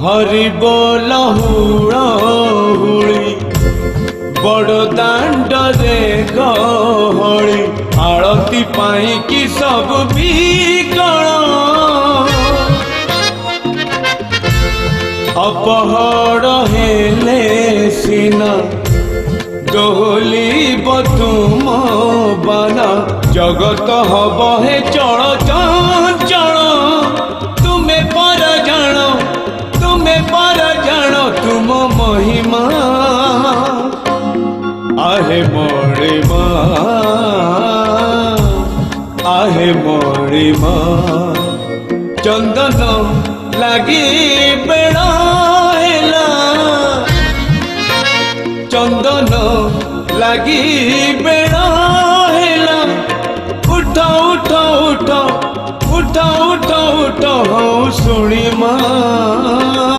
हरि बोल हुड़ी बड़ दांड रे गहली आरती पाई कि सब बिकल अपहर हेले सीना डोली तुम बना जगत हब हे चल चंचल तुम्हें पर जानो तुम महिमा आहे मणिमा आहे मणिमा चंदन लगी बेड़ा हेला चंदन लगी बेड़ा हेला उठ उठ उठ उठ उठ उठ हूँ सुनी माँ।